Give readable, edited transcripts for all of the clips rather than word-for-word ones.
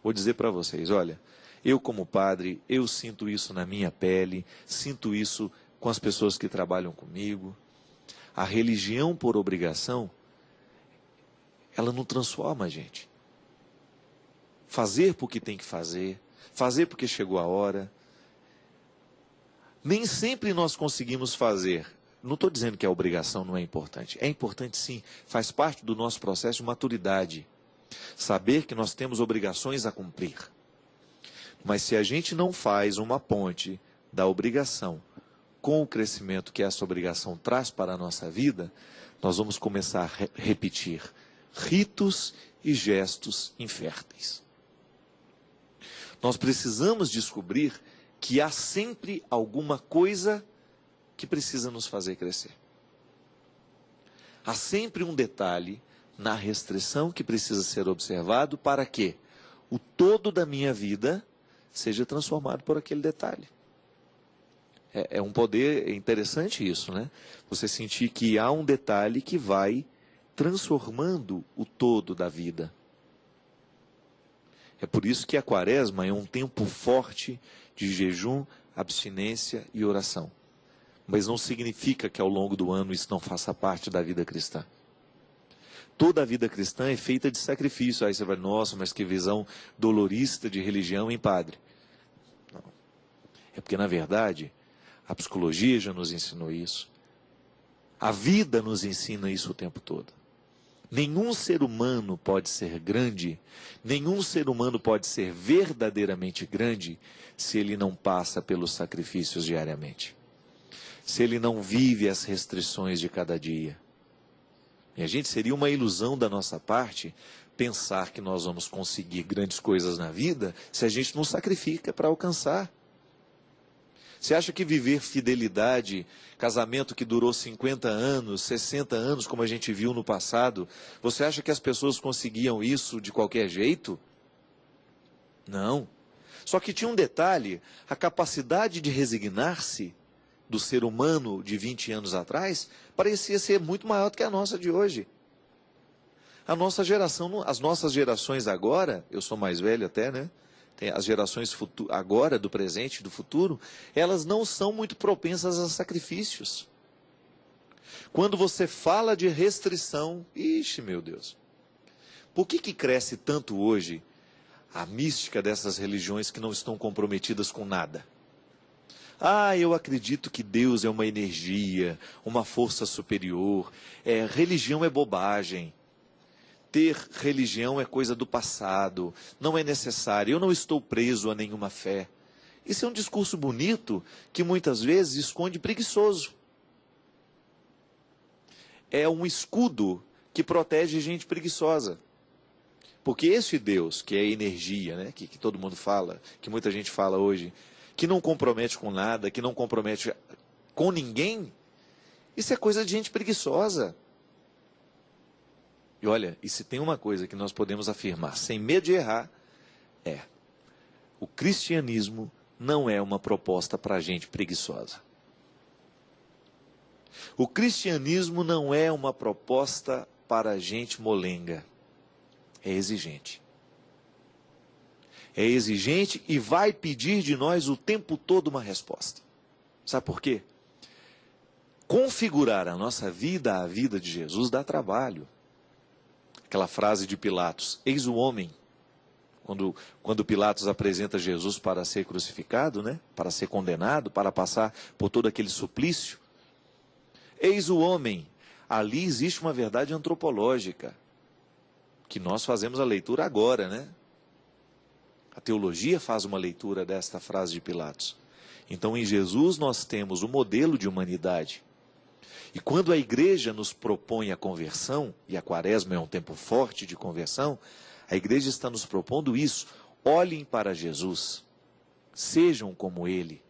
Vou dizer para vocês, olha, eu como padre, eu sinto isso na minha pele, sinto isso com as pessoas que trabalham comigo. A religião por obrigação, ela não transforma a gente. Fazer porque tem que fazer porque chegou a hora. Nem sempre nós conseguimos fazer. Não estou dizendo que a obrigação não é importante. É importante sim, faz parte do nosso processo de maturidade. Saber que nós temos obrigações a cumprir. Mas se a gente não faz uma ponte da obrigação com o crescimento que essa obrigação traz para a nossa vida, nós vamos começar a repetir ritos e gestos inférteis. Nós precisamos descobrir que há sempre alguma coisa que precisa nos fazer crescer. Há sempre um detalhe na restrição que precisa ser observado para que o todo da minha vida seja transformado por aquele detalhe. É um poder interessante isso, né? Você sentir que há um detalhe que vai transformando o todo da vida. É por isso que a quaresma é um tempo forte de jejum, abstinência e oração. Mas não significa que ao longo do ano isso não faça parte da vida cristã. Toda a vida cristã é feita de sacrifício. Aí você vai, nossa, mas que visão dolorista de religião, hein, padre? Não. É porque, na verdade, a psicologia já nos ensinou isso. A vida nos ensina isso o tempo todo. Nenhum ser humano pode ser grande, nenhum ser humano pode ser verdadeiramente grande se ele não passa pelos sacrifícios diariamente. Se ele não vive as restrições de cada dia. E a gente seria uma ilusão da nossa parte pensar que nós vamos conseguir grandes coisas na vida se a gente não sacrifica para alcançar. Você acha que viver fidelidade, casamento que durou 50 anos, 60 anos, como a gente viu no passado, você acha que as pessoas conseguiam isso de qualquer jeito? Não. Só que tinha um detalhe, a capacidade de resignar-se do ser humano de 20 anos atrás, parecia ser muito maior do que a nossa de hoje. A nossa geração, as nossas gerações agora, eu sou mais velho até, né? Tem as gerações agora, do presente e do futuro, elas não são muito propensas a sacrifícios. Quando você fala de restrição, ixi, meu Deus. Por que cresce tanto hoje a mística dessas religiões que não estão comprometidas com nada? Ah, eu acredito que Deus é uma energia, uma força superior. Religião é bobagem. Ter religião é coisa do passado, não é necessário, eu não estou preso a nenhuma fé. Isso é um discurso bonito que muitas vezes esconde preguiçoso. É um escudo que protege gente preguiçosa. Porque esse Deus, que é energia, né, que todo mundo fala, que muita gente fala hoje, que não compromete com nada, que não compromete com ninguém, isso é coisa de gente preguiçosa. E olha, e se tem uma coisa que nós podemos afirmar, sem medo de errar, o cristianismo não é uma proposta para gente preguiçosa. O cristianismo não é uma proposta para gente molenga. É exigente. É exigente e vai pedir de nós o tempo todo uma resposta. Sabe por quê? Configurar a nossa vida à vida de Jesus dá trabalho. Aquela frase de Pilatos, eis o homem, quando Pilatos apresenta Jesus para ser crucificado, né? Para ser condenado, para passar por todo aquele suplício. Eis o homem, ali existe uma verdade antropológica, que nós fazemos a leitura agora, né? A teologia faz uma leitura desta frase de Pilatos. Então em Jesus nós temos o modelo de humanidade. E quando a igreja nos propõe a conversão, e a quaresma é um tempo forte de conversão, a igreja está nos propondo isso. Olhem para Jesus, sejam como Ele.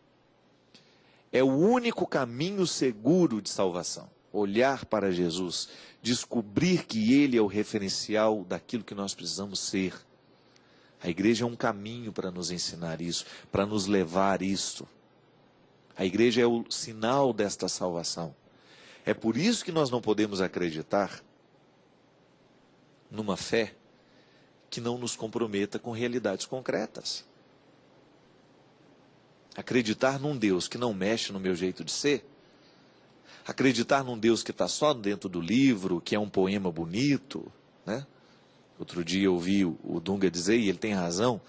É o único caminho seguro de salvação. Olhar para Jesus, descobrir que Ele é o referencial daquilo que nós precisamos ser. A igreja é um caminho para nos ensinar isso, para nos levar isto. A igreja é o sinal desta salvação. É por isso que nós não podemos acreditar numa fé que não nos comprometa com realidades concretas. Acreditar num Deus que não mexe no meu jeito de ser, acreditar num Deus que está só dentro do livro, que é um poema bonito, né? Outro dia eu ouvi o Dunga dizer, e ele tem razão,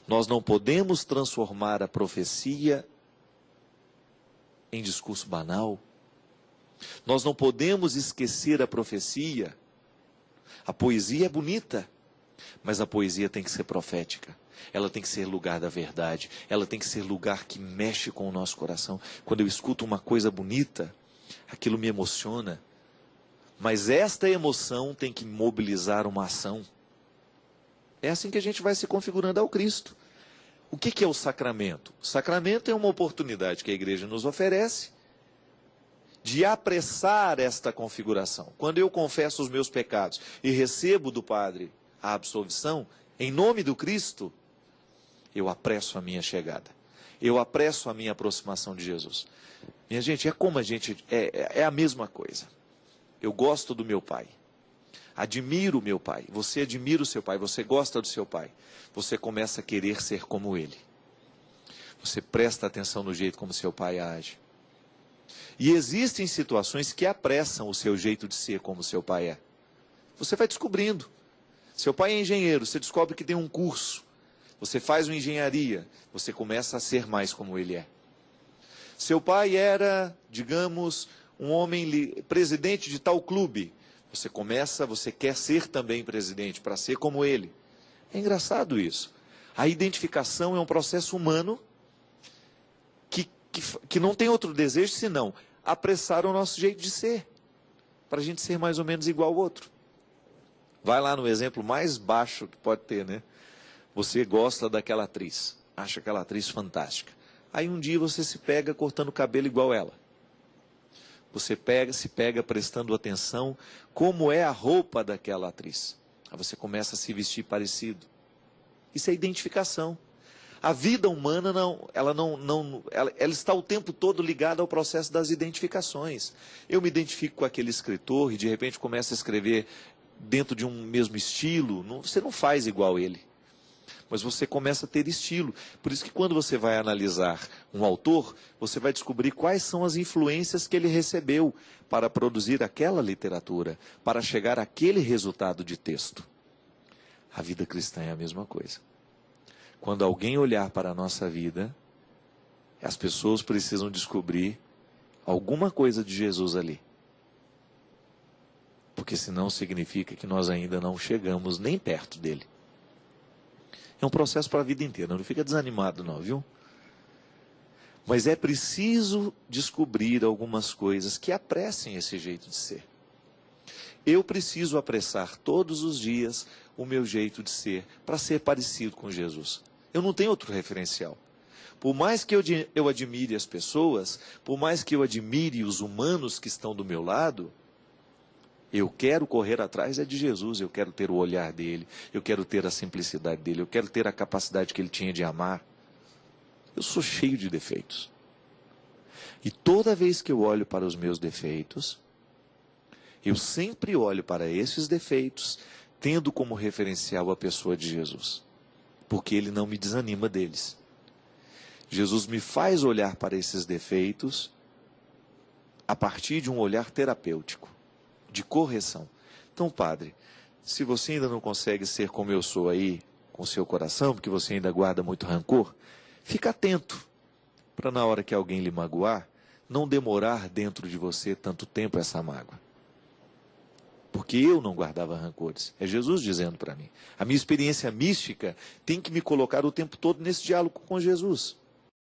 nós não podemos transformar a profecia em discurso banal. Nós não podemos esquecer a profecia. A poesia é bonita, mas a poesia tem que ser profética. Ela tem que ser lugar da verdade. Ela tem que ser lugar que mexe com o nosso coração. Quando eu escuto uma coisa bonita, aquilo me emociona. Mas esta emoção tem que mobilizar uma ação. É assim que a gente vai se configurando ao Cristo. O que é o sacramento? O sacramento é uma oportunidade que a igreja nos oferece de apressar esta configuração. Quando eu confesso os meus pecados e recebo do Padre a absolvição, em nome do Cristo, eu apresso a minha chegada. Eu apresso a minha aproximação de Jesus. Minha gente, é a mesma coisa. Eu gosto do meu pai. Admiro o meu pai. Você admira o seu pai. Você gosta do seu pai. Você começa a querer ser como ele. Você presta atenção no jeito como seu pai age. E existem situações que apressam o seu jeito de ser como seu pai é. Você vai descobrindo. Seu pai é engenheiro, você descobre que tem um curso. Você faz uma engenharia, você começa a ser mais como ele é. Seu pai era, digamos, um homem presidente de tal clube. Você quer ser também presidente, para ser como ele. É engraçado isso. A identificação é um processo humano que não tem outro desejo senão apressar o nosso jeito de ser, para a gente ser mais ou menos igual ao outro. Vai lá no exemplo mais baixo que pode ter, né? Você gosta daquela atriz, acha aquela atriz fantástica. Aí um dia você se pega cortando o cabelo igual ela. Você se pega prestando atenção como é a roupa daquela atriz. Aí você começa a se vestir parecido. Isso é identificação. A vida humana ela está o tempo todo ligada ao processo das identificações. Eu me identifico com aquele escritor e de repente começo a escrever dentro de um mesmo estilo. Você não faz igual ele, mas você começa a ter estilo. Por isso que quando você vai analisar um autor, você vai descobrir quais são as influências que ele recebeu para produzir aquela literatura, para chegar àquele resultado de texto. A vida cristã é a mesma coisa. Quando alguém olhar para a nossa vida, as pessoas precisam descobrir alguma coisa de Jesus ali. Porque senão significa que nós ainda não chegamos nem perto dele. É um processo para a vida inteira, não fica desanimado não, viu? Mas é preciso descobrir algumas coisas que apressem esse jeito de ser. Eu preciso apressar todos os dias o meu jeito de ser, para ser parecido com Jesus. Eu não tenho outro referencial. Por mais que eu admire as pessoas, por mais que eu admire os humanos que estão do meu lado, eu quero correr atrás de Jesus, eu quero ter o olhar dele, eu quero ter a simplicidade dele, eu quero ter a capacidade que ele tinha de amar. Eu sou cheio de defeitos. E toda vez que eu olho para os meus defeitos, eu sempre olho para esses defeitos, tendo como referencial a pessoa de Jesus. Porque ele não me desanima deles. Jesus me faz olhar para esses defeitos a partir de um olhar terapêutico, de correção. Então, padre, se você ainda não consegue ser como eu sou aí, com seu coração, porque você ainda guarda muito rancor, fica atento, para na hora que alguém lhe magoar, não demorar dentro de você tanto tempo essa mágoa. Porque eu não guardava rancores. É Jesus dizendo para mim. A minha experiência mística tem que me colocar o tempo todo nesse diálogo com Jesus.